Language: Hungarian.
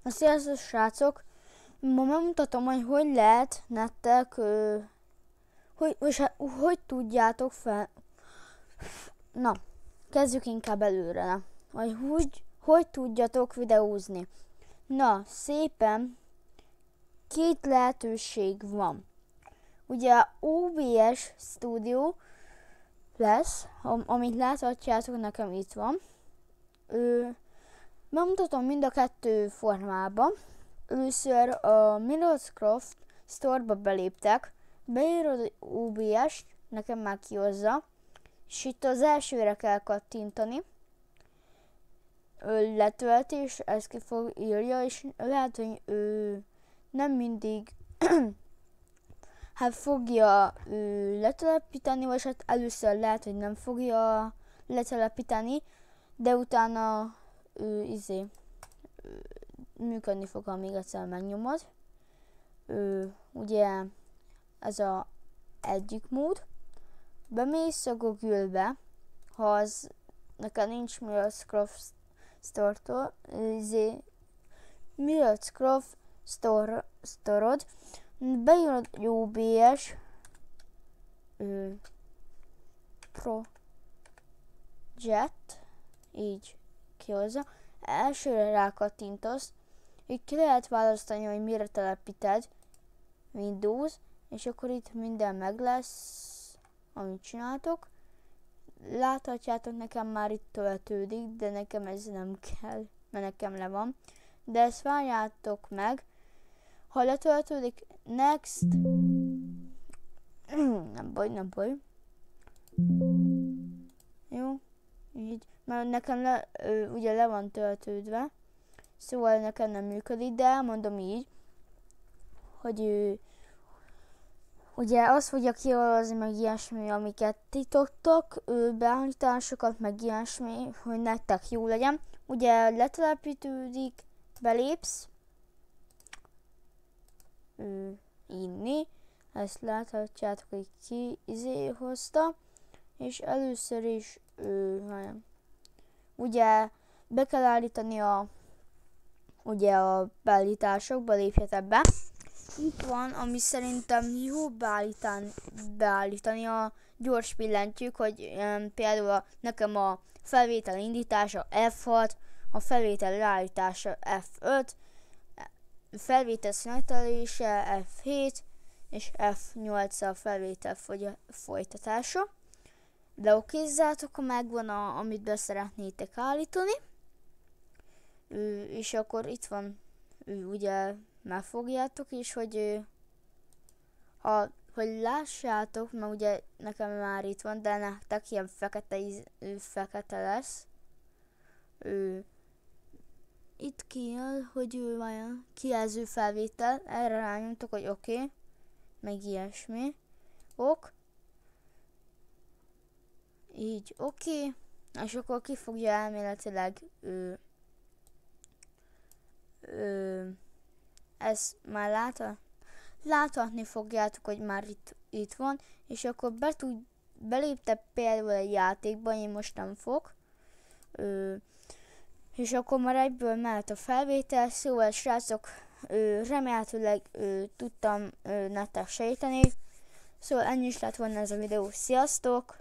Sziasztok srácok! Ma megmutatom, hogy lehet nektek, hogy tudjátok fel... Na, kezdjük inkább előre, na. Hogy tudjatok videózni. Na, szépen két lehetőség van. Ugye OBS Studio lesz, amit láthatjátok, nekem itt van. Megmutatom mind a kettő formában. Először a Minecraft Store-ba beléptek, beírod OBS, nekem már kihozza, és itt az elsőre kell kattintani. Letöltés, ezt ki fog írja, és lehet, hogy nem mindig hát fogja letelepíteni, vagy hát először lehet, hogy nem fogja letelepíteni, de utána működni fog, amíg egyszer megnyomod. Ugye ez a egyik mód. Bemész a Google-be, ha az neked nincs Minecraft Store-tól, Minecraft Store-od, beírod OBS Project, így kihozza, elsőre rákattintasz, így ki lehet választani, hogy mire telepíted, Windows, és akkor itt minden meg lesz, amit csináltok. Láthatjátok, nekem már itt töltődik, de nekem ez nem kell, mert nekem le van. De ezt várjátok meg, ha letöltődik, next, nem baj. Jó, így, mert nekem ugye le van töltődve, szóval nekem nem működik, de elmondom így, hogy ugye az fogja kihozni meg ilyesmi, amiket titoktok, beállításokat, meg ilyesmi, hogy nektek jó legyen. Ugye letelepítődik, belépsz, inni, ezt láthatjátok, hogy ki hozta, és először is ugye be kell állítani a beállításokba, lépjetek be. Itt van, ami szerintem jó beállítani a gyors billentyűk, hogy például nekem a felvétel indítása F6, a felvétel leállítása F5, felvétel szünetelése F7, és F8 a felvétel folytatása. De okézzátok, ha megvan, amit be szeretnétek állítani. És akkor itt van, ugye megfogjátok is, hogy lássátok, mert ugye nekem már itt van, de nektek ilyen fekete lesz. Itt kijön, hogy vajon kijelző felvétel, erre rányomtok, hogy oké, meg ilyesmi. Így oké, és akkor ki fogja elméletileg ezt már láthatni fogjátok, hogy már itt van, és akkor belépte például egy játékba, én most nem fog, és akkor már egyből mehet a felvétel, szóval srácok, remélhetőleg tudtam nektek segíteni, szóval ennyi is lett volna ez a videó, sziasztok!